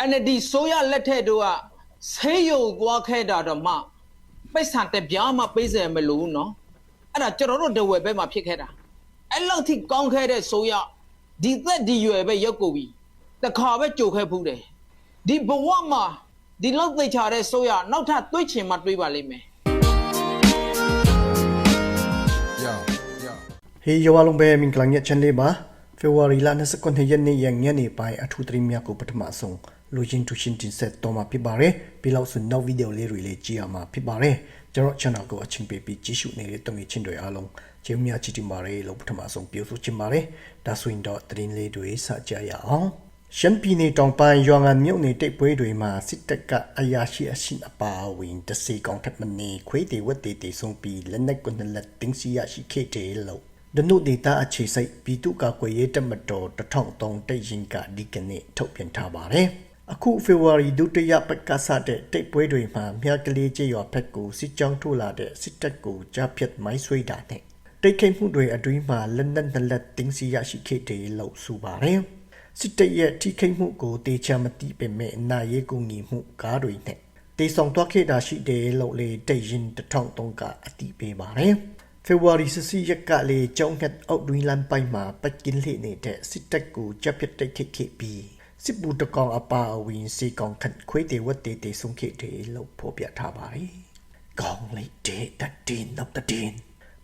NLD ဆိုရလက်ထက်တို့ကဆေးရုံသွားခဲ့တာတော့မှပိတ်ဆန်တက်ပြားမှပေးစရမလို့နော်အဲ့ဒါကျွန်တော်တို့တဝယ်ဘက်မှာဖြစ်ခဲ့တာအဲ့လောက်ထိကောင်းခဲ့တဲ့ဆိုရဒီသက်ဒီရွယ်ပဲရောက်ကိုပြီတခါပဲကြိုခဲ့ဖူးတယ်ဒီဘဝမှာဒီလောက်သိချာတဲ့ဆိုရနောက်ထပ်တွေးချင်မှတွေးပါလိမ့်မယ်ဟေးယောလုံးပဲမင်္ဂလာညချန်လေးပါဖေဖော်ဝါရီလ29ရက်နေ့ညနေပိုင်းအထူးသတင်းများကိုပထမဆုံးလူချင်းတူချင်းတင်ဆက်တော်မှာဖြစ်ပါတယ်ပြီးလောက်ဆိုနောက်ဗီဒီယိုလေးတွေလည်းကြည့်ရမှာဖြစ်ပါတယ်ကျွန်တော် channel ကိုအချင်းပေးပြီးကြည့်ရှုနေတဲ့တုံ့ပြန်ချင်းတွေအားလုံးကျေးဇူးများချီးတင်ပါတယ်လို့ပထမဆုံးပြောဆိုချင်ပါတယ်ဒါဆိုရင်တော့သတင်းလေးတွေစကြရအောင်ရှမ်းပြည်နယ်တောင်ပိုင်းရွာငံမြို့နယ်တိတ်ပွဲတွေမှာစစ်တပ်ကအရာရှိအရှိအပါအဝင်တစေကောင်ထပ်မနေခွေးတွေဝက်တွေတေဆုံးပြီးလက်နက်ကွန်လက်တင်းစီရရှိခဲ့တယ်လို့ဒနုဒေတာအခြေစိုက်ပြည်သူ့ကာကွယ်ရေးတပ်မတော်1003တိတ်ရင်ကဒီကနေ့ထုတ်ပြန်ထားပါတယ်အခုဖေဖော်ဝါရီဒုတိယပတ်ကစားတဲ့တိတ်ပွဲတွေမှာမြကလေးကျေးရွာဘက်ကိုစစ်ကြောင်းထိုးလာတဲ့စစ်တပ်ကိုကြားဖြတ်မိုင်းဆွဲတာနဲ့တိတ်ခိတ်မှုတွေအတွင်းမှာလက်နက်နှစ်လက်တင်းစီရရှိခဲ့တယ်လို့ဆိုပါတယ်စစ်တပ်ရဲ့ထိခိတ်မှုကိုတေချာမတိပေမဲ့နာရေးကူညီမှုကားတွေနဲ့တေဆောင်သွားခဲ့တာရှိတယ်လို့လေတိတ်ရင်1003ကအတိပေးပါတယ်ဖေဖော်ဝါရီ14ရက်ကလေကျောင်းငှက်အောက်တွင်လမ်းပိုင်းမှာပတ်ကင်းလှည့်နေတဲ့စစ်တပ်ကိုကြားဖြတ်တိုက်ခိုက်ခဲ့ပြီးစစ်ဘူးတကောင်အပါအဝင်စီကောင်ခန့်ခွေးတွေဝတ်တေဆုံးခဲ့တယ်လို့ဖော်ပြထားပါတယ်။ကောင်းလိုက်တဲ့တတင်းနောက်တတင်း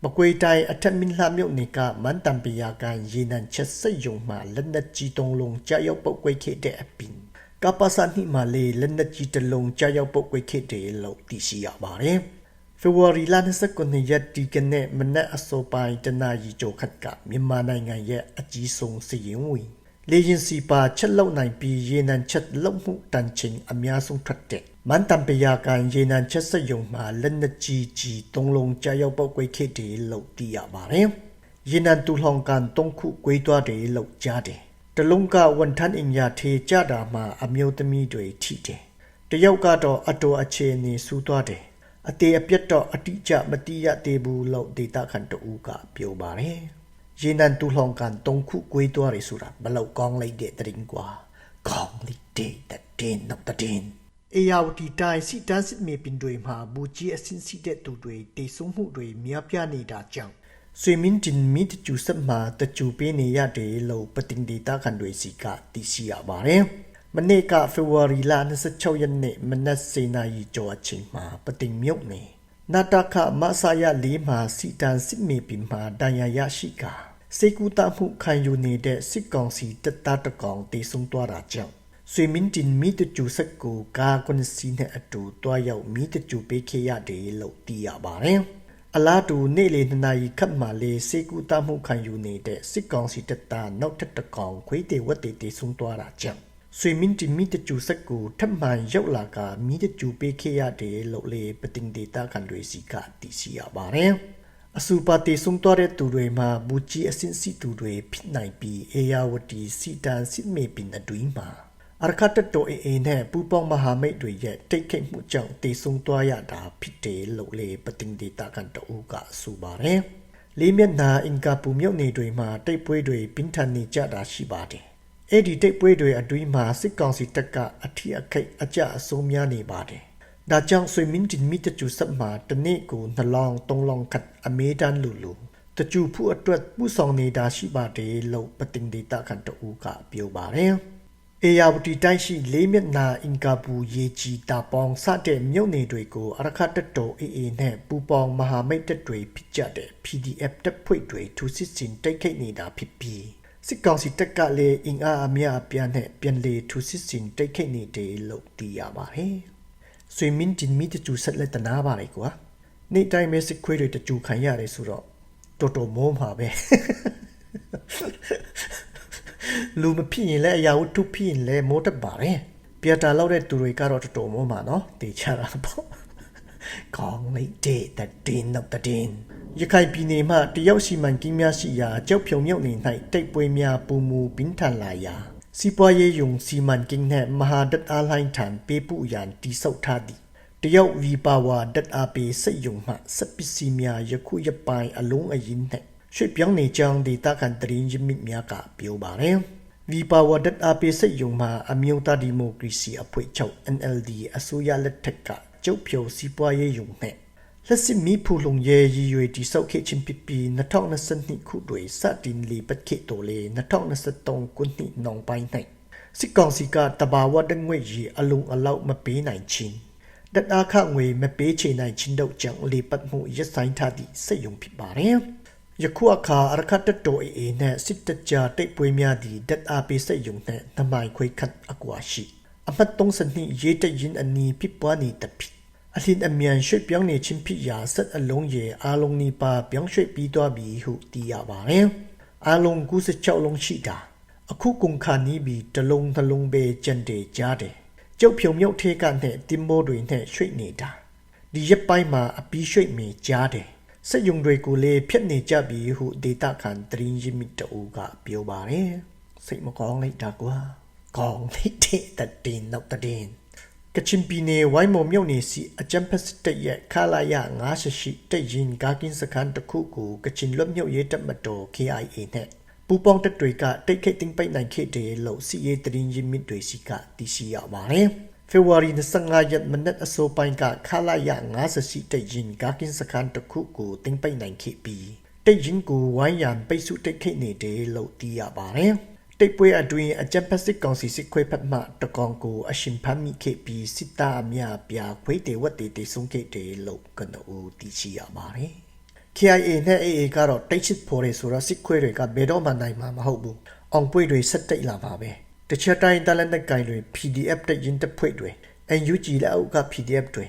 မကွေတိုင်းအထက်မင်းလှမြို့နယ်ကမန်တံပီယာကန်ရေနံချက်စက်ယုံမှာလက်နက်ကြီးတုံးလုံးကြားရောက်ပုတ်ကွဲခဲ့တဲ့အပြင်ကပ္ပစာနိမှာလေလက်နက်ကြီးတစ်လုံးကြားရောက်ပုတ်ကွဲခဲ့တယ်လို့သိရှိရပါတယ်။ဖေဖော်ဝါရီလ29ရက်ဒီကနေ့မနက်အစောပိုင်းတနာရီကျော်ခန့်ကမြန်မာနိုင်ငံရဲ့အကြီးဆုံးစီရင်ဝင်လေရင်စီပါချက်လောက်နိုင်ပြီးရေနံချက်လောက်မှုတန်ချိန်အများဆုံးထွက်တဲ့မန်တံပယာကန်ရေနံချက်စက်ယုံမှာလက်နက်ကြီးသုံးလုံးကြားရောက်ပုတ်ကွဲခဲ့တယ်လို့သိရပါတယ်။ရေနံတူလောင်ကန်3ခုကွဲသွားတယ်လို့ကြားတယ်။တလုံးကဝန်ထမ်းအင်ယာထေကြတာမှာအမျိုးသမီးတွေထိတယ်။တယောက်ကတော့အတော်အခြေအနေဆူသွားတယ်။အသေးအပြတ်တော့အတိအကျမတိရသေးဘူးလို့ဒေတာခန်တူကပြောပါတယ်။ရေနံတူလောင်ကန်3ခုကွဲသွားတယ်ဆိုတာဘလောက်ကောင်းလိုက်တဲ့တရင်ကွာကောင်းလိုက်တဲ့တင်းနောက်တင်းအေယာဝတီတိုင်းစီတန်းစစ်မေပင်တွေမှာဘူကြီးအစင်းစီတဲ့သူတွေတေဆုံးမှုတွေများပြားနေတာကြောင့်ဆွေမင်းတင်မီတကျူစက်မှာတကျူပေးနေရတယ်လို့ပတင်ဒေတာခန်တွေစီကသိရှိရပါတယ်။မနေ့ကဖေဖော်ဝါရီလ26ရက်နေ့မနက်7:00နာရီကျော်အချိန်မှာပတင်မြုပ်နေနာတခမဆာယလေးမှာစီတန်းစစ်မေပင်မှာဒဏ်ရာရရှိကစေကူတာမှုခံယူနေတဲ့စစ်ကောင်စီတပ်သားတကောင်တေဆုံးသွားတာကြောင့်ဆွေမင်းတင်မီတကျူစက်ကိုကာကွန်စီနဲ့အတူတွားရောက်မီတကျူပေးခဲ့ရတယ်လို့သိရပါတယ်။အလားတူနေ့လေ2နာရီခန့်မှလေစေကူတာမှုခံယူနေတဲ့စစ်ကောင်စီတပ်သားနောက်ထပ်တကောင်ခွေးတေဝတ်တေဆုံးသွားတာကြောင့်ဆွေမင်းတင်မီတကျူစက်ကိုထပ်မံရောက်လာကမီတကျူပေးခဲ့ရတယ်လို့လေပတင်ဒေတာခံတွေစီကသိရှိရပါတယ်။အစူပါတေဆုံးသွားတဲ့သူတွေမှာဘူကြီးအစင်းစီသူတွေဖြစ်နိုင်ပြီးအေယာဝတီစီတန်စစ်မေပင်အတွင်းမှာအရခတ်တိုအေနဲ့ပူပေါင်းမဟာမိတ်တွေရဲ့တိတ်ခိတ်မှုကြောင့်တေဆုံးသွားရတာဖြစ်တယ်လို့လေပတင်ဒေတာကန်တူကဆိုပါတယ်။လေးမျက်နှာအင်ကာပူမြို့နယ်တွေမှာတိတ်ပွဲတွေပြင်းထန်နေကြတာရှိပါတယ်။အဲ့ဒီတိတ်ပွဲတွေအတွင်းမှာစစ်ကောင်စီတပ်ကအထီးအခိတ်အကြအဆုံးများနေပါတယ်။ဒါကြောင့်ဆွေမင်းတင်မီတကျူစက်မှာတနေ့ကို2လောင်း3လောင်းခတ်အမေတန်းလူတကျူဖို့အတွက်ပူဆောင်နေတာရှိပါတယ်လို့ပတင်ဒေတာကန်တူကပြောပါတယ်။အေယာဝတီတိုင်းရှိလေးမျက်နှာအင်ကာပူရေကြီးတာပေါင်းစတဲ့မြို့နယ်တွေကိုအရခတ်တိုအေနဲ့ပူပေါင်းမဟာမိတ်တပ်တွေဖြစ်ကြတဲ့ PDF တပ်ဖွဲ့တွေထူစစ်စင်တိုက်ခိုက်နေတာဖြစ်ပြီးစစ်ကောင်စီတပ်ကလည်းအင်အားအများအပြားနဲ့ပြန်လေထူစစ်စင်တိုက်ခိုက်နေတယ်လို့သိရပါတယ်။ဆွေမင်းတင်မီတကျူဆက်လက်တနာပါလေကွာ။နေ့တိုင်းပဲစစ်ခွေးတွေတကျူခံရတယ်ဆိုတော့တော်တော်မိုးမှာပဲ။လူမဖြစ်ရင်လည်းအရာဝတ္ထုဖြစ်ရင်လည်းမိုးတတ်ပါတယ်ပြတာလောက်တဲ့သူတွေကတော့တော်တော်မိုးမှာနော်တေချတာပေါ့ကောင်းလိုက်တဲ့တင်းနောက်တင်းရခိုင်ပြည်နယ်မှာတရုတ်စီမံကိန်းများရှိရာကြောက်ဖြုံမြုပ်နေ၌တိတ်ပွဲများပူမူပင်ထန်လာရာစီပွားရေးယုံစီမံကိန်းနဲ့မဟာဒတ်အားလိုင်းထံပေးပူရန်တိစောက်ထားသည်တရုတ်ဗီပါဝါဒတ်အားပေးစိတ်ယုံမှစပစ္စည်းများယခုရပိုင်းအလုံးအရင်နဲ့ရွှေ့ပြောင်းနေကြောင်းဒေတာကန်တရင်ရမြစ်များကပြောပါတယ်။ V Power dat AP စိတ်ယုံမှာအမျိုးသားဒီမိုကရေစီအဖွဲ့ချုပ် NLD အစိုးရလက်ထက်ကကျုပ်ဖြိုစီးပွားရေးယုံနဲ့လက်စစ်မီဖူလုံရဲ့ရည်ရွယ်တိစောက်ခေချင်းပပီ2022ခုတွင်စတင်လီပတ်ခေတိုလေ2023ခုနှစ်နောင်ပိုင်း၌စစ်ကောင်စီကတဘာဝတငွေရီအလုံးအလောက်မပေးနိုင်ချင်းဒတ်အခငွေမပေးချေနိုင်ချင်းတို့ကြောင့်လေပတ်မှုရဆိုင်ထားသည့်စိတ်ယုံဖြစ်ပါတယ်ယခုအခါအရခတ်တိုအေနဲ့စစ်တကြတိတ်ပွေးများသည့်ဒတ်အားပေးစိတ်ယုံနဲ့နမိုင်ခွေခတ်အကွာရှိအမှတ်3စနစ်ရေးတရင်အနီးပြပွားနေတဖြစ်အလင်းအမြန်ရွှေ့ပြောင်းနေချင်းဖြစ်ရာဆက်အလုံးရဲ့အာလုံးနီပါပြောင်းရွှေ့ပြီးသွားပြီဟုသိရပါတယ်အာလုံး96လုံးရှိတာအခုကုန်ခါနီးပြီးတလုံးနှလုံးပဲကျန်တယ်ကြားတယ်ကျုပ်ဖြုံမြုပ်ထဲကနဲ့တင်မိုးတွေနဲ့ရွှေ့နေတာဒီရက်ပိုင်းမှာအပီးရွှေ့မိကြားတယ်စက်ယုံတွေကိုလည်းဖြစ်နေကြပြီဟုဒေတာခန်တရင်ရမီတူကပြောပါတယ်စိတ်မကောင်းလိုက်တာကွာကောင်းလိုက်တဲ့တင်နောက်တဲ့ကချင်ပြည်နယ်ဝိုင်းမော်မြို့နယ်စီအချမ်ဖက်စတရဲ့ခလာရ98တဲ့ရင်ကာကင်းစခန်းတစ်ခုကိုကချင်လွတ်မြို့ရေးတပ်မတော် KIA နဲ့ပူပေါင်းတပ်တွေကတိတ်ခိတ်သိမ်းပိုက်နိုင်ခဲ့တယ်လို့စီရေးတရင်ရမီတွေစီကသိရှိရပါတယ်ဖေဖော်ဝါရီ25ရက်မနက်အစောပိုင်းကခလာရ98တဲ့ရင်ကာကင်းစခန်းတစ်ခုကိုသိမ်းပိုက်နိုင်ခဲ့ပြီးတဲ့ရင်ကိုဝိုင်းရန်ပိတ်ဆုတိတ်ခိတ်နေတယ်လို့သိရပါတယ်တိတ်ပွဲအတွင်းအကြံဖက်စစ်ကောင်စီစစ်ခွေးဖက်မှတကောင်ကိုအရှင်ဖမ်းမိခဲ့ပြီးစစ်သားအများပြာခွေးတေဝတ်တေဆုံးခဲ့တယ်လို့ကနဦးသိရှိရပါတယ်။ KIA နဲ့ AA ကတော့တိတ်ချစ်ဖော်ရဲဆိုတော့စစ်ခွေးတွေကဘယ်တော့မှနိုင်မှာမဟုတ်ဘူး။အောင်ပွဲတွေဆက်တိတ်လာပါပဲ။တချတိုင်းတလက်နက်ကိုင်တွေ PDF တက်ရင်တပ်ဖွဲ့တွေ NUG လက်အောက်က PDF တွေ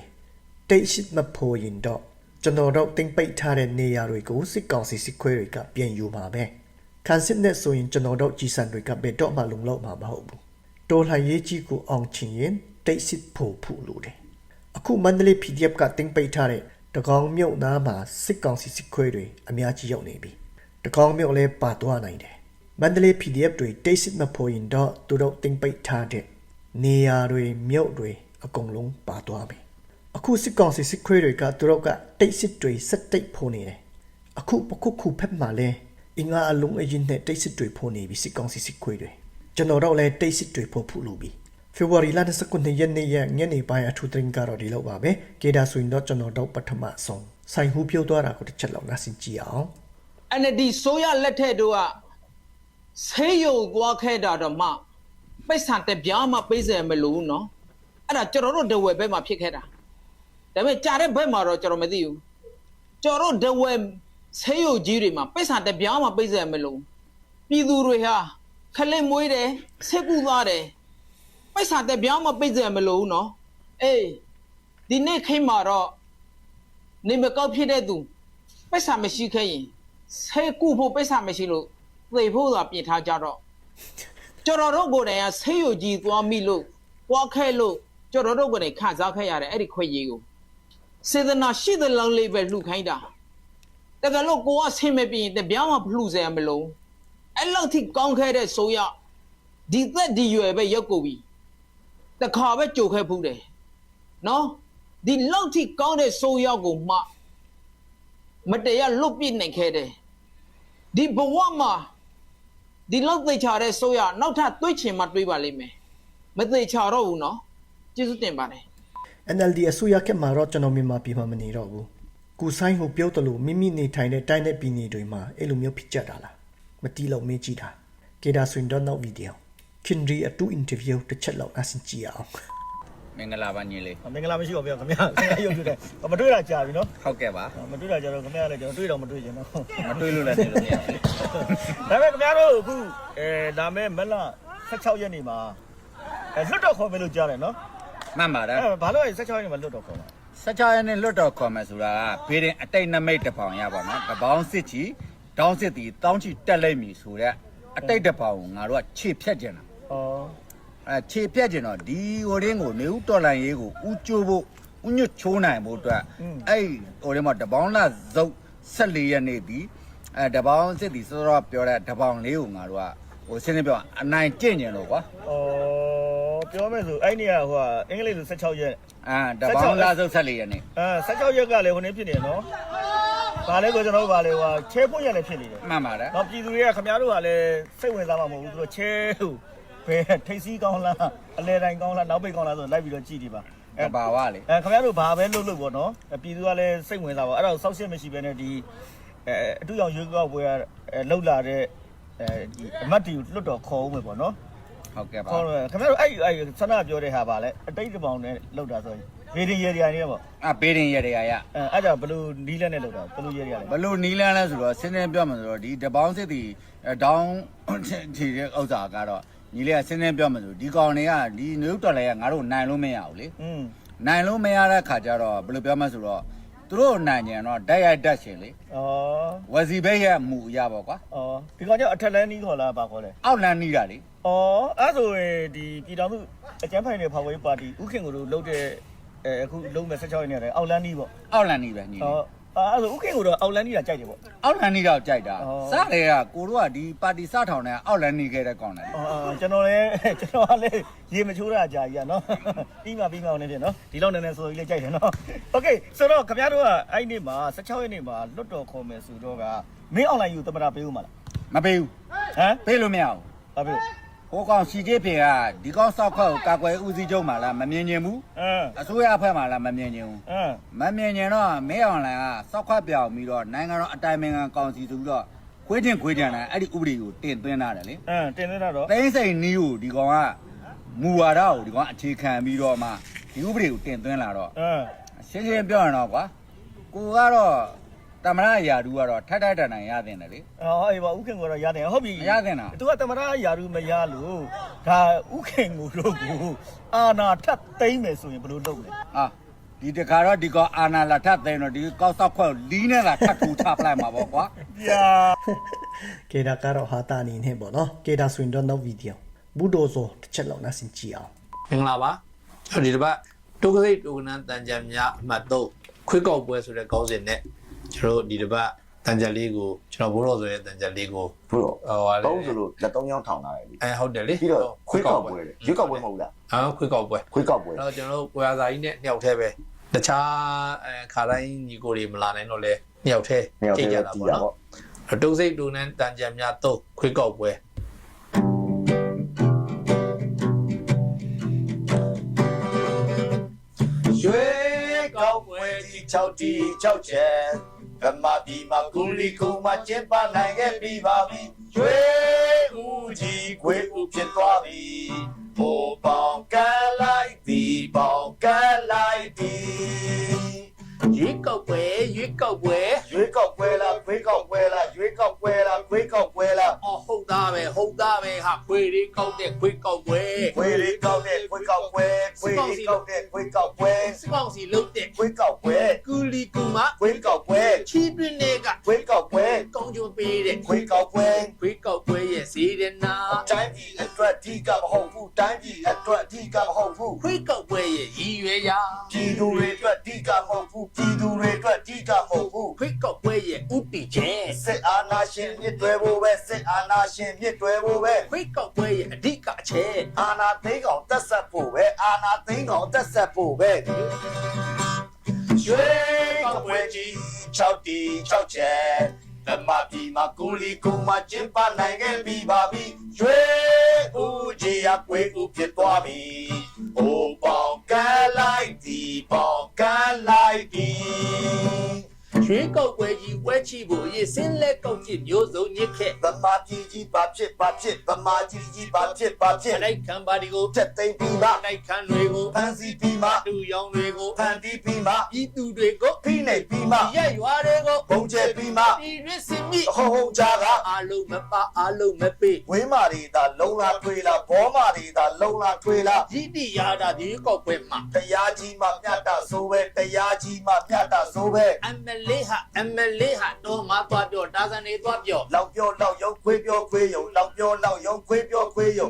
တိတ်ချစ်မဖော်ရင်တော့ကျွန်တော်တို့တင်ပိတ်ထားတဲ့နေရာတွေကိုစစ်ကောင်စီစစ်ခွေးတွေကပြန်ယူမှာပဲ။ခံစစ်နဲ့ဆိုရင်ကျွန်တော်တို့ကြီးစံတွေကဘယ်တော့မှလုံလောက်မှာမဟုတ်ဘူးတော်လှန်ရေးကြီးကိုအောင်ချင်ရင်တိတ်စစ်ဖို့ဖူလို့တယ်အခုမန္တလေး PDF ကတင်ပိတ်ထားတဲ့တကောင်မြုပ်နားမှာစစ်ကောင်စီစစ်ခွေးတွေအများကြီးရောက်နေပြီတကောင်မြုပ်လည်းပါသွားနိုင်တယ်မန္တလေး PDF တွေတိတ်စစ်မဖို့ရင်တော့သူတို့တင်ပိတ်ထားတဲ့နေရာတွေမြုပ်တွေအကုန်လုံးပါသွားပြီအခုစစ်ကောင်စီစစ်ခွေးတွေကသူတို့ကတိတ်စစ်တွေစက်တိတ်ဖို့နေတယ်အခုပခုခုဖက်မှာလဲအင်္ဂါအလုံးအရင်နဲ့တိတ်စစ်တွေဖို့နေပြီစစ်ကောင်စီစစ်ခွေးတွေကျွန်တော်တို့လည်းတိတ်စစ်တွေဖို့ဖူးလို့ပြီဖေဖော်ဝါရီလ29ရက်နေ့ညနေပိုင်းအထူးသတင်းကတော့ဒီလောက်ပါပဲကေဒါဆိုရင်တော့ကျွန်တော်တို့ပထမဆုံးဆိုင်ဟူပြောသွားတာကိုတစ်ချက်လောက်နားဆင်ကြည့်အောင် NLD ဆိုရလက်ထက်တို့ကဆေးရုံသွားခဲ့တာတော့မှပိတ်ဆန်တဲ့ပြားမှပေးစရာမလိုဘူးနော်အဲ့ဒါကျွန်တော်တို့ဒဝဲဘက်မှာဖြစ်ခဲ့တာဒါပေမဲ့ကြားတဲ့ဘက်မှာတော့ကျွန်တော်မသိဘူးကျွန်တော်တို့ဒဝဲဆေးရုံကြီးတွေမှာပိတ်ဆန်တဲ့ပြားမှပေးစရာမလိုပြည်သူတွေဟာခလစ်မွေးတယ်ဆေးကူသွားတယ်ပိတ်ဆန်တဲ့ပြားမှပေးစရာမလိုဘူးနော်အေးဒီနေ့ခိမှာတော့နေမကောက်ဖြစ်တဲ့သူပိတ်ဆန်မရှိခဲ့ရင်ဆေးကူဖို့ပိတ်ဆန်မရှိလို့သေဖို့သာပြင်ထားကြတော့ကျွန်တော်တို့ကိုယ်တိုင်ကဆေးရုံကြီးသွားမိလို့သွားခဲ့လို့ကျွန်တော်တို့ကိုယ်တိုင်ခံစားခဲ့ရတယ်အဲ့ဒီခွေကြီးကိုစေတနာရှိတဲ့လောင်းလေးပဲလှူခိုင်းတာတကယ်လို့ကိုကဆင်းမပြင်းတဲ့ဗျာမှလှူစရာမလိုအဲ့လောက်ထိကောင်းခဲ့တဲ့ဆိုရဒီသက်ဒီရွယ်ပဲရောက်ကိုပြီတခါပဲကြိုခဲ့ဖူးတယ်နော်ဒီလောက်ထိကောင်းတဲ့ဆိုရကိုမှမတရားလွတ်ပြစ်နိုင်ခဲ့တယ်ဒီဘဝမှာဒီလောက်သိချတဲ့ဆိုရနောက်ထပ်တွေးချင်မှတွေးပါလိမ့်မယ်မသိချတော့ဘူးနော်ကျေးဇူးတင်ပါတယ် NLD အစိုးရကမှတော့ကျွန်တော်မြန်မာပြည်မှာမနေတော့ဘူးကူဆိုင်ကိုပြောတယ်လို့မိမိနေထိုင်တဲ့တိုင်းတဲ့ပြည်နယ်တွေမှာအဲ့လိုမျိုးဖြစ်ကြတာလားမတီးလို့မေးကြည့်တာကေဒါဆွင်တော့နောက်ဗီဒီယိုခင်ရီအတူအင်တာဗျူးတစ်ချက်လောက်အဆင်ကြည့်အောင်မင်္ဂလာပါညီလေးမင်္ဂလာမရှိပါဘူးခင်ဗျာခင်ဗျာရုပ်တွေ့တယ်မတွေ့တာကြာပြီနော်ဟုတ်ကဲ့ပါမတွေ့တာကြာတော့ခင်ဗျာလည်းကျွန်တော်တွေ့တော့မတွေ့ချင်တော့မတွေ့လို့လည်းနေလို့မရဘူးဒါပေမဲ့ခင်ဗျားတို့အခုဒါမဲ့မက်လ16ရက်နေ့မှာလွတ်တော်ခေါ်မယ်လို့ကြားတယ်နော်မှန်ပါတယ်ဘာလို့16ရက်နေ့မှာလွတ်တော်ခေါ်မှာ16ရက်နေ့လွတ်တော်ခေါ်မယ်ဆိုတာကဘေးရင်အတိတ်နမိတ်တစ်ပောင်ရပါတော့တပေါင်းစစ်ချီတောင်းစစ်တီတောင်းချီတက်လိုက်ပြီဆိုတော့အတိတ်တစ်ပောင်ကိုငါတို့ကခြေဖြတ်ကျင်တာခြေဖြတ်ကျင်တော့ဒီဟိုရင်းကိုနေဦးတော်လန်ရေးကိုဥကျိုးဖို့ဥညွတ်ချိုးနိုင်ဖို့အတွက်အဲ့ဟိုရင်းမှာတပေါင်းလာဇုတ်14ရက်နေ့ဒီတပေါင်းစစ်တီစောစောပြောတဲ့တပေါင်းလေးကိုငါတို့ကဟိုစင်းနေပြောအနိုင်ကျင့်ကျင်လို့ကွာပြောမယ်ဆိုအဲ့နေ့ကဟိုအင်္ဂလိပ်လို16ရက်တပေါင်းလာဇုတ်14ရက်နေ့16ရက်ကလည်းဟိုနေ့ဖြစ်နေနော် ဘာလဲဆိုကျွန်တော်တို့ဘာလဲဟိုချဲဖွင့်ရလည်းဖြစ်နေတယ် မှန်ပါတယ် တော့ပြည်သူတွေကခင်ဗျားတို့ကလည်းစိတ်ဝင်စားမှာမဟုတ်ဘူးသူတို့ချဲဟိုဘယ်ထိတ်စီးကောင်းလားအလဲတိုင်းကောင်းလားနောက်ပိတ်ကောင်းလားဆိုလိုက်ပြီးတော့ကြည့်ဒီပါ တဘာဝလေ ခင်ဗျားတို့ဘာပဲလုပ်ပေါ့နော်ပြည်သူကလည်းစိတ်ဝင်စားပါအဲ့ဒါကိုစောက်ရှက်မရှိဘဲနဲ့ဒီအတူရောက်ရွေးကောက်ပွဲလှုပ်လာတဲ့ဒီအမတ်တီလွတ်တော်ခေါ်ဦးမယ်ပေါ့နော် ဟုတ်ကဲ့ပါ ခေါ်ခင်ဗျားတို့အဲ့ဆန္ဒပြောတဲ့ဟာပါလဲအတိတ်တပေါင်းနဲ့လှုပ်တာဆိုရင်ဘေးရင်ရေတွေနေပေါ့ ဘေးရင်ရရရ အဲ့ဒါဘလို့နီးလက်နဲ့လှုပ်တာဘလို့ရေတွေလဲ ဘလို့နီးလန်းလဲဆိုတော့စင်းစင်းပြောမှဆိုတော့ဒီတပေါင်းစစ်တီဒေါင်းဒီဥစ္စာကတော့ညီလေးကစင်းစင်းပြောမှဆိုဒီကောင်တွေကဒီနုတော်လည်းကငါတို့နိုင်လို့မရဘူးလေနိုင်လို့မရတဲ့ခါကျတော့ဘလို့ပြောမှဆိုတော့သူတို့နိုင်ကြတော့တိုက်ရိုက်တက်ရှင်လေဝစီဘဲရဲ့မူရပါကွာဒီကောင်ကျအထက်လန်းနီးခေါ်လားဘာခေါ်လဲ အောက်လန်းနီးတာလေအဲ့ဆိုရင်ဒီပြည်တော်မှုအကျန်းဖိုင်တဲ့ဖော်ဝေးပါတီဥခင်ကိုတို့လှုပ်တဲ့အခုလုံးမဲ့16ရက်နေရတယ်အောက်လန်းနီးပေါ့ အောက်လန်းနီးပဲညီလေးအဲ့ဆိုဥခင်ကိုတော့အောက်လန်းနီးတာကြိုက်တယ်ပေါ့ အောက်လန်းနီးတော့ကြိုက်တာစတယ်ကကိုတို့ကဒီပါတီစထောင်တဲ့အောက်လန်းနီးခဲ့တဲ့ကောင်တယ်ကျွန်တော်လည်းရေမချိုးတာကြာကြီးอ่ะเนาะပြီးမှအောင်နေတယ်เนาะဒီလောက်နည်းနည်းဆိုကြီးလေးကြိုက်တယ်เนาะโอเคဆိုတော့ခင်ဗျားတို့ကအဲ့နေ့မှာ16ရက်နေ့မှာလွတ်တော်ခေါ်မယ်ဆိုတော့ကမင်းအွန်လိုင်းယူသမတာပေးဦးမှာလားမပေးဘူးပေးလို့မရဘူးဘာဖြစ်ဟိုကောင်စီကျေးဖေကဒီကောင်စောက်ခွက်ကိုကာကွယ်ဦးစီးချုပ်မှာလားမမြင်ကျင်ဘူးအစိုးရအဖွဲ့မှာလားမမြင်ကျင်ဘူးမမြင်ကျင်တော့မဲအွန်လိုင်းကစောက်ခွက်ပြောင်းပြီးတော့နိုင်ငံတော်အတိုင်ပင်ခံကောင်စီဆိုပြီးတော့ခွေးတင်တယ်အဲ့ဒီဥပဒေကိုတင်သွင်းထားတယ်လေတင်သွင်းတာတော့သိန်းစိန်နီးကိုဒီကောင်ကမူဝါဒကိုဒီကောင်အခြေခံပြီးတော့မှဒီဥပဒေကိုတင်သွင်းလာတော့ရှင်းရှင်းပြောရတော့ကွာကိုကတော့တမရယာဒူကတော့ထထတန်တန်ရတင်တယ်လေအေးပါဥခင်ကိုတော့ရတင်ဟုတ်ပြီရတင်တာသူကတမရယာဒူမရလို့ဒါဥခင်ကိုတို့ကိုအာနာထပ်သိမ့်မယ်ဆိုရင်ဘယ်လိုလုပ်လဲဒီတခါတော့ဒီကောင်အာနာလာထပ်သိမ့်တော့ဒီကောက်ဆောက်ခွက်လီးနဲ့လာထပ်ထူချပလိုက်မှာပေါ့ကွာကေဒါကတော့ဟာတာနေနဲ့ပေါ့နော်ကေဒါဆိုရင်တော့နောက်ဗီဒီယိုဘူးဒိုဆိုတစ်ချက်လောက်နားဆင်ကြည့်အောင်မင်္ဂလာပါဒီတစ်ပတ်တုတ်ကစိတ်တုတ်ကနန်းတန်ကြံများအမှတ်3ခွေးကောက်ပွဲဆိုတဲ့ခေါင်းစဉ်နဲ့ကျွန်တော်ဒီတစ်ပတ်တန်ကြံလေးကိုကျွန်တော်ဘိုးတော်ဆိုတဲ့တန်ကြံလေးကိုဘိုးတော်တောင်းဆိုလို့လက်3ယောက်ထောင်လာတယ်လေဟုတ်တယ်လေပြီးတော့ခွေးကောက်ပွဲလေရွေးကောက်ပွဲမဟုတ်လားခွေးကောက်ပွဲအဲ့တော့ကျွန်တော်တို့ပွဲစာကြီးနဲ့နှစ်ယောက်တည်းပဲတခြားခါတိုင်းညီကိုတွေမလာနိုင်တော့လဲနှစ်ယောက်တည်းကြိတ်ကြတာပေါ့နော်တုတ်စိတ်တုတ်နန်းတန်ကြံများ3ခွေးကောက်ပွဲရွေးကောက်ပွဲကြီး6ချက်ဗမာပြည်မှာကူလီကူမှာကျင်းပနိုင်ခဲ့ပြီပါပြီရွေးဦးကြီးခွေးဦးဖြစ်သွားပြီဟိုပေါင်ကလိုက်ဒီပေါင်ကလိုက်ဒီရွေးကောက်ပွဲလားရွေးကောက်ပွဲလားရွေးကောက်ပွဲလားခွေးကောက်ပွဲလားဟုတ်သားပဲဟာခွေးလေးကောက်တဲ့ခွေးကောက်ပွဲခွေးလေးကောက်တဲ့ခွေးကောက်ပွဲခွေးလေးကောက်တဲ့ခွေးကောက်ပွဲစပေါင်းစီလုံးတဲ့ခွေးကောက်ပွဲကူလီကူမခွေးကောက်ပွဲချီးတွင်းတွေကခွေးကောက်ပွဲကောင်းကျိုးပေးတဲ့ခွေးကောက်ပွဲရဲ့စီးတဲ့နာတိုင်းပြည်အတွက်ဒီကမဟုတ်ဘူးတိုင်းပြည်အတွက်ဒီကမဟုတ်ဘူးခွေးကောက်ပွဲရဲ့ရည်ရွယ်ရာပြည်သူတွေအတွက်ဒီကမဟုတ်ဘူးပြည်သူတွေအတွက်ဒီကမဟုတ်ဘူးခွေးကောက်ပွဲရဲ့ဥတီချက်စစ်အာဏာရှင်မြစ်တွဲဖို့ပဲစစ်အာဏာရှင်မြစ်တွဲဖို့ပဲခွေးကောက်ပွဲရဲ့အဓိကအချက်အာဏာသိမ်းကောင်တက်ဆက်ဖို့ပဲအာဏာသိမ်းကောင်တက်ဆက်ဖို့ပဲရွေးကောက်ပွဲကြီး6ချက်ဓမ္မပြည်မှာကူလီကူမှာကျင်းပနိုင်ခဲ့ပြီပါပြီရွေးဦးကြီးအကွေးဦးဖြစ်သွားပြီဟိုပေါင်ကလိုက်ဒီပေါင်ကလိုက်ဒီရွေးကောက်ပွဲကြီးဝဲချီဖို့အရေးစင်းလက်ကောက်ကြည့်မျိုးစုံညစ်ခဲ့ဗမာပြည်ကြီးဘာဖြစ်ဗမာကြီးကြီးဘာဖြစ်လိုက်ခံပါဒီကိုတက်သိမ့်ပြီးမှလိုက်ခံတွေကိုဖန်စီပြီးမှတူရောင်တွေကိုဖန်တီးပြီးမှပြည်သူတွေကိုဖိနှိပ်ပြီးမှရက်ရွာတွေကိုဘုံကျဲပြီးမှဒီရစ်စင်မိဟုံကြကအားလုံးမပါအားလုံးမပေးဝင်းမာတွေသာလုံလာထွေးလားဘောမာတွေသာလုံလာထွေးလားရည်တိရာတာဒီကောက်ပွဲမှာတရားကြီးမှမြတ်တာဆိုပဲတရားကြီးမှမြတ်တာဆိုပဲ MLA ဟာတော့မသွားပြောတာစံနေသွားပြောလောက်ပြောလောက်ရုံခွေးပြောခွေးယုံလောက်ပြောလောက်ရုံခွေးပြောခွေးယုံ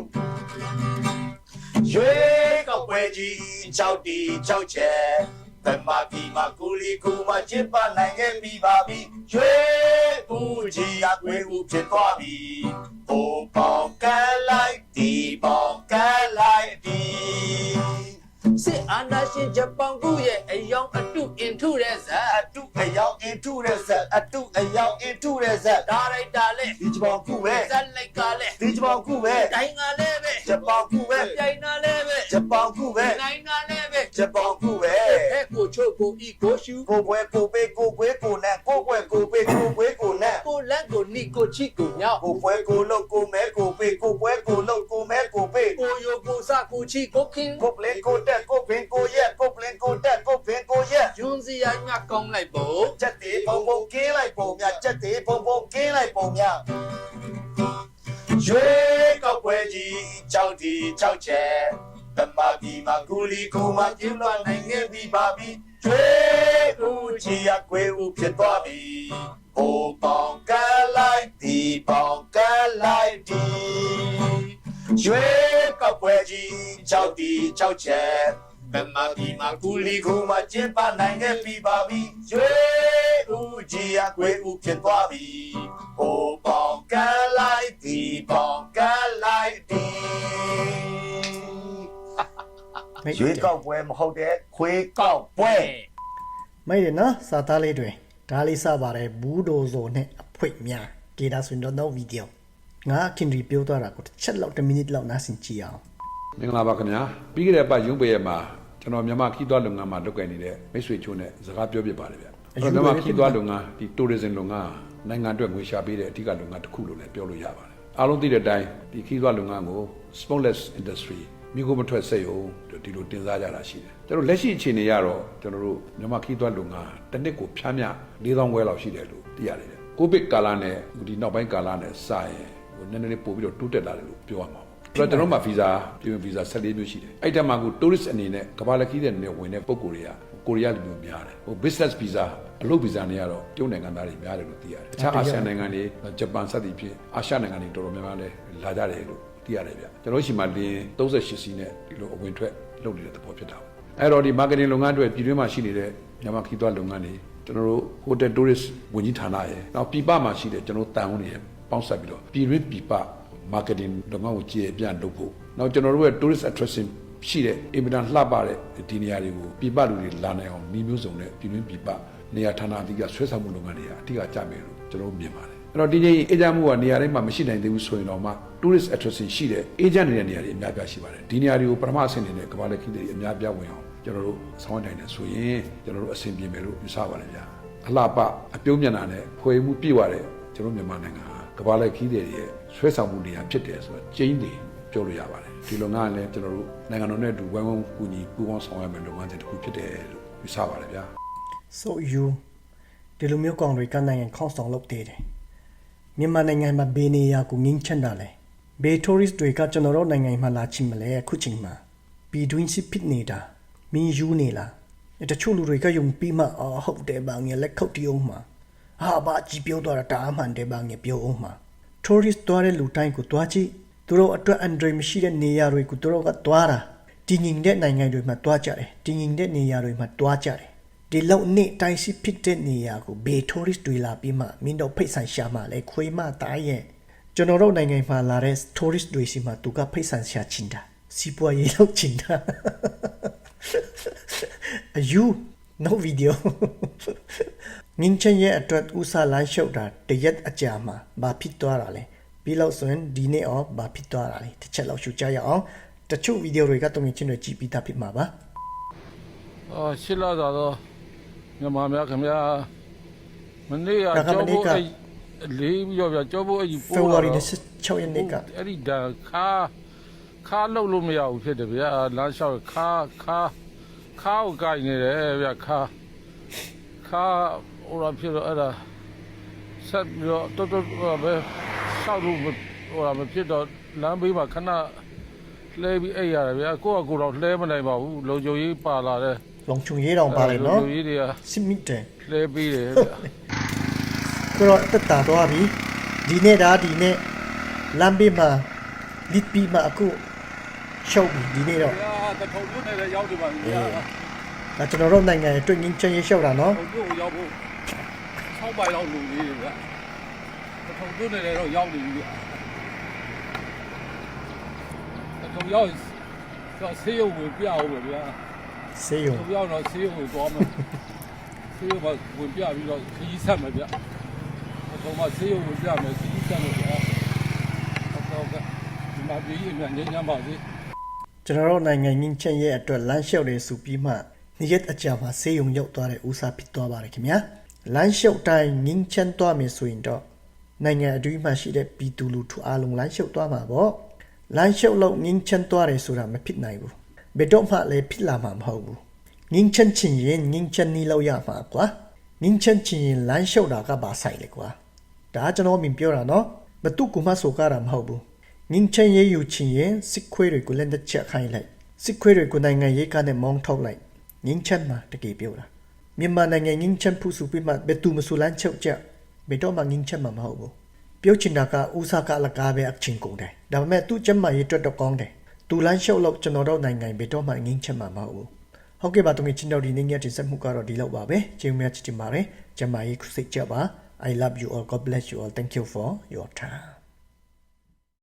ရွေးကောက်ပွဲကြီး6ချက်ဗမာပြည်မှာကူလီကူမှာကျင်းပနိုင်ခဲ့ပြီပါပြီရွေးဦးကြီးအကွေးဦးဖြစ်သွားပြီဟိုပေါင်ကလိုက်ဒီပေါင်ကလိုက်ဒီစစ်အာဏာရှင်ဂျပန်ကူရဲ့အယောင်အတုအင်ထုတဲ့ဇာအတုအယောင်အင် into တဲ့ဇက်အတုအယောင် into တဲ့ဇက်ဒါရိုက်တာလေဒီချပေါင်ခုပဲဇက်လိုက်ကလေဒီချပေါင်ခုပဲတိုင်းကလည်းပဲချပေါင်ခုပဲပြိုင်နာလည်းပဲချပေါင်ခုပဲနိုင်နာလည်းပဲချပေါင်ခုပဲဟဲ့ကိုချုပ်ကိုဤကိုရှူကိုပွဲကိုပေးကိုကွေးကိုနက်ကိုပွဲကိုပေးကိုကွေးကိုနက်ကိုလက်ကိုနီကိုချီကိုညောက်ကိုပွဲကိုလုံကိုမဲကိုပေးကိုပွဲကိုလုံကိုမဲကိုပေးကိုယိုကိုစကိုချီကိုခင်းကိုပလင်ကိုတက်ကိုပင်ကိုရက်ကိုပလင်ကိုတက်ကိုပင်ကိုရက်ယွန်းစီရိုင်းငါကောင်းလိုက်ဖို့ချက်တေဘုံဘုံကင်းလိုက်ပုံများချက်တေဘုံဘုံကင်းလိုက်ပုံများရွေးကောက်ပွဲကြီးကြောက်တီကြောက်ချက်တမပီမှာကူလီကူမှာကျင်းလွှတ်နိုင်ခဲ့ပြီပါပြီကျွေးဦးချီရကွေးဦးဖြစ်သွားပြီဟိုပေါင်ကလိုက်ဒီပေါင်ကလိုက်ဒီရွေးကောက်ပွဲကြီးကြောက်တီကြောက်ချက်တမပီမှာကူလီကူမှာကျင်းပနိုင်ခဲ့ပြီပါပြီကျွေးဦးချီရကွေးဦးဖြစ်သွားပြီဟိုပေါင်ကလိုက်ဒီပေါင်ကလိုက်ဒီရွေးကောက်ပွဲမဟုတ်တဲ့ခွေးကောက်ပွဲ ไม่เดี๋ยวนะซาตาเลยด้วยဒါလေးစပါတယ်ဘူးဒိုဇိုနဲ့အဖွင့်များဒေတာဆိုရင်တော့နောက်ဗီဒီယိုငါခင်ရီပြောသွားတာကိုတစ်ချက်လောက်1မိနစ်လောက်နားဆင်ကြည့်အောင် မင်္ဂလာပါခင်ဗျာပြီးခဲ့တဲ့ပတ်ရုံးပရဲ့မှာကျွန်တော်မြန်မာခီးသွွားလုပ်ငန်းမှာလုပ်ကိုင်နေတဲ့မိတ်ဆွေချိုးနဲ့စကားပြောပြပါတယ်ဗျအဲ့တော့မြန်မာခီးသွွားလုပ်ငန်းဒီ tourism လုပ်ငန်းနိုင်ငံအတွက်ငွေရှာပေးတဲ့အဓိကလုပ်ငန်းတစ်ခုလို့လည်းပြောလို့ရပါတယ်အားလုံးသိတဲ့အတိုင်းဒီခီးသွွားလုပ်ငန်းကို smokeless industry မိကိုမထွက်စက်ရုံဒီလိုတင်စားကြတာရှိတယ်ကျွန်တော်လက်ရှိအခြေအနေရတော့ကျွန်တော်တို့မြန်မာခီးသွွားလုပ်ငန်းတစ်နှစ်ကိုဖြန်းမြ4000ခွဲလောက်ရှိတယ်လို့သိရတယ်ကိုဗစ်ကာလနဲ့ဒီနောက်ပိုင်းကာလနဲ့စရင်နည်းနည်းပို့ပြီးတော့တိုးတက်လာတယ်လို့ပြောရမှာဆိုတော့ကျွန်တော်မှာဗီဇာပြည်ဝင်ဗီဇာ14မျိုးရှိတယ်အဲ့တက်မှာကို tourist အနေနဲ့ကမ္ဘာလက်ခီးတဲ့နဲ့ဝင်တဲ့ပုံကိုယ်တွေကကိုရီးယားလူမျိုးများတယ်ဟို business visa အလုပ်ဗီဇာတွေကတော့တရုတ်နိုင်ငံသားတွေများတယ်လို့သိရတယ်အခြားအာဆီယံနိုင်ငံတွေဂျပန်စသည်ဖြင့်အာရှနိုင်ငံတွေတော်တော်များများလည်းလာကြတယ်လို့သိရတယ်ဗျကျွန်တော်ရှိမှလင်း38စီးနဲ့ဒီလိုအဝင်ထွက်လုပ်နေတဲ့သဘောဖြစ်တာအဲ့တော့ဒီ marketing လုပ်ငန်းတွေပြည်တွင်းမှာရှိနေတဲ့မြန်မာခီးသွွားလုပ်ငန်းတွေကျွန်တော်တို့ hotel tourist ဝန်ကြီးဌာနရဲ့နောက်ပြည်ပမှာရှိတဲ့ကျွန်တော်တန်ဦးတွေပေါင်းစပ်ပြီးတော့ပြည်တွင်းပြည်ပ marketing လုပ်ငန်းကိုကြည့်ပြလုပ်ဖို့နောက်ကျွန်တော်တို့ရဲ့ tourist attraction ရှိတဲ့အင်မတန်လှပတဲ့ဒီနေရာတွေကိုပြည်ပလူတွေလာနိုင်အောင်မျိုးစုံနဲ့ပြည်တွင်းပြည်ပနေရာဌာနအသီးကဆွဲဆောင်မှုလုပ်ငန်းတွေအထူးကြမယ်လို့ကျွန်တော်မြင်ပါတယ်အဲ့တော့ဒီနေ့အေဂျင့်မှုကနေရာတိုင်းမှာမရှိနိုင်သေးဘူးဆိုရင်တော့မှ tourist attraction ရှိတဲ့အေဂျင့်တွေနေရာတွေအများပြားရှိပါတယ်ဒီနေရာတွေကိုပထမအဆင့်အနေနဲ့ကမ္ဘာလက်ခီးတွေအများပြားဝင်အောင်ကျွန်တော်တို့ဆောင်ရွက်နိုင်တယ်ဆိုရင်ကျွန်တော်တို့အဆင်ပြေမယ်လို့ယူဆပါတယ်ဗျာအလှပအပြုံးမျက်နှာနဲ့ဖွေမှုပြည့်ဝတဲ့ကျွန်တော်မြန်မာနိုင်ငံကမ္ဘာလက်ခီးတွေရဲ့ဆွဲဆောင်မှုနေရာဖြစ်တယ်ဆိုတော့ကျင်းတယ်ပြောလို့ရပါတယ်ဒီလုပ်ငန်းကလည်းကျွန်တော်တို့နိုင်ငံတော်နဲ့အတူဝိုင်းဝန်းကူညီပူးပေါင်းဆောင်ရွက်မယ်လုပ်ငန်းတစ်ခုဖြစ်တယ်လို့ယူဆပါတယ်ဗျာ so you ဒီလိုမျိုးကောင်တွေကနိုင်ငံခေါင်းဆောင်လုပ်သေးတယ်မြန်မာနိုင်ငံမှာဘယ်နေရာကိုငင်းချန်တာလဲဘယ် tourist တွေကကျွန်တော်တို့နိုင်ငံမှာလာချင်မလဲအခုချိန်မှာပြည်တွင်းစစ်ဖြစ်နေတာမင်းယူနေလားတချို့လူတွေကယုံပြီးမှဟုတ်တယ်ဘာငယ်လက်ခုပ်တီးအောင်မှာဟာဘာကြည့်ပြောတော့တာအမှန်တယ်ဘာငယ်ပြောအောင်မှာ tourist သွားတဲ့လူတိုင်းကိုတွားကြည့်သူတို့အတွက်အန်ဒရမရှိတဲ့နေရာတွေကိုသူတို့ကတွားတာတည်ငြိမ်တဲ့နိုင်ငံတွေမှာတွားကြတယ်တည်ငြိမ်တဲ့နေရာတွေမှာတွားကြတယ်ဒီလောက်နဲ့တိုင်းစစ်ဖြစ်တဲ့နေရာကိုဘေး tourist တွေလာပြီးမှမင်းတို့ဖိတ်ဆန်ရှာမှလဲခွေးမတိုင်းရဲ့ကျွန်တော်တို့နိုင်ငံမှာလာတဲ့ tourist တွေစီမှာသူကဖိတ်ဆန်ရှာချင်တာစီပွားရေးလုပ်ချင်တာyou no video ငင်းချင်ရဲ့အတွက်ဥစားလမ်းလျှောက်တာတရက်အကြာမှာဘာဖြစ်သွားတာလဲပြီးလို့ဆိုရင်ဒီနေ့ဘာဖြစ်သွားတာလဲတစ်ချက်လောက်ရှုကြရအောင်တချို့ဗီဒီယိုတွေကတုံ့ပြန်ချင်းတွေကြည့်ပြီးသားဖြစ်မှာပါရှစ်လာတော့မြန်မာများခင်ဗျာမနေ့ကကြောဖို့လေးပြီးတော့ကြောဖို့ပို့ February 16ရက်နေ့ကအဲ့ဒီဒါခါလောက်လို့မရဘူးဖြစ်တယ်ဗျာလမ်းလျှောက်ခါကိုကိုင်နေတယ်ဗျာခါဟိုရဖြစ်တော့အဲ့ဒါဆက်ပြီးတော့တော်ပဲဆောက်လို့ဟိုမဖြစ်တော့လမ်းဘေးမှာခဏလဲပြီးအဲ့ရတယ်ဗျာကိုတော့လဲမနိုင်ပါဘူးလုံခြုံရေးပါလာတဲ့လုံခြုံရေးတောင်ပါတယ်နော်လုံခြုံရေးတွေကစစ်မိတယ်လဲပြီးတယ်ဗျာကိုတော့တက်တာတော့ပြီဒီနေ့လမ်းဘေးမှာလစ်ပြီးမှအခုရှုပ်ပြီဒီနေ့တော့တထုံမြို့နယ်လည်းရောက်နေပါပြီဗျာဒါကျွန်တော်တို့နိုင်ငံအတွက်ငင်းချင်ရေးရှုပ်တာနော်ကိုရောက်ဖို့6ပိုင်လောက်လူလေးတွေဗျာတထုံမြို့နယ်လည်းတော့ရောက်နေပြီဗျာတထုံရောက်တော့ဆေးရုံကိုပြအောင်ပဲဗျာဆေးရုံရောက်တော့ဆေးရုံကိုသွားမယ် ဆေးရုံမှာဝင်ပြပြီးတော့ခကြီးဆက်မယ်ဗျတော့မှဆေးရုံဝင်ပြမယ်ခကြီးဆက်မယ်ဗျတော့ကဒီမှာပြည်ကြီးအများညံ့ပါစေ ကျွန်တော်တို့နိုင်ငံငင်းချက်ရဲ့အတွက်လမ်းလျှောက်တယ်ဆိုပြီးမှနေ့ရက်အကြာမှာဆေးရုံရောက်သွားတဲ့ဦးစားဖြစ်သွားပါတယ်ခင်ဗျာလမ်းလျှောက်တိုင်းငင်းချမ်းသွားမယ်ဆိုရင်တော့နိုင်ငံအတွင်းမှာရှိတဲ့ပြည်သူလူထုအားလုံးလမ်းလျှောက်သွားမှာပေါ့လမ်းလျှောက်လို့ငင်းချမ်းသွားတယ်ဆိုတာမဖြစ်နိုင်ဘူးဘယ်တော့မှလည်းဖြစ်လာမှာမဟုတ်ဘူးငင်းချမ်းချင်ရင်ငင်းချမ်းနီးလောက်ရမှာကွာငင်းချမ်းချင်ရင်လမ်းလျှောက်တာကဘာဆိုင်လဲကွာဒါကျွန်တော်မြင်ပြောတာနော်ဘသူကမှဆိုကြတာမဟုတ်ဘူးငင်းချမ်းရေးယူချင်ရင်စစ်ခွေးတွေကိုလည်းတစ်ချက်ခိုင်းလိုက်စစ်ခွေးတွေကိုနိုင်ငံရေးကနေမောင်းထုတ်လိုက်ငင်းချမ်းမှာတကယ်ပြောတာမြန်မာနိုင်ငံငင်းချမ်းဖူးစုပြီးမှဘယ်သူမဆိုလမ်းချုပ်ကြဘယ်တော့မှငင်းချမ်းမှာမဟုတ်ဘူးပြောချင်တာကဥစားကလကားပဲအချင်းကုန်တယ်ဒါပေမဲ့သူ့ကျမရေးအတွက်တော့ကောင်းတယ်သူလမ်းလျှောက်လို့ကျွန်တော်တို့နိုင်ငံဘယ်တော့မှငင်းချမ်းမှာမဟုတ်ဘူးဟုတ်ကဲ့ပါတုံးချင်းတော်ဒီနေ့ညတင်ဆက်မှုကတော့ဒီလောက်ပါပဲကျေးဇူးများချစ်တင်ပါတယ်ကျမရေးခုစိတ်ကြပါ I love you all God bless you all thank you for your time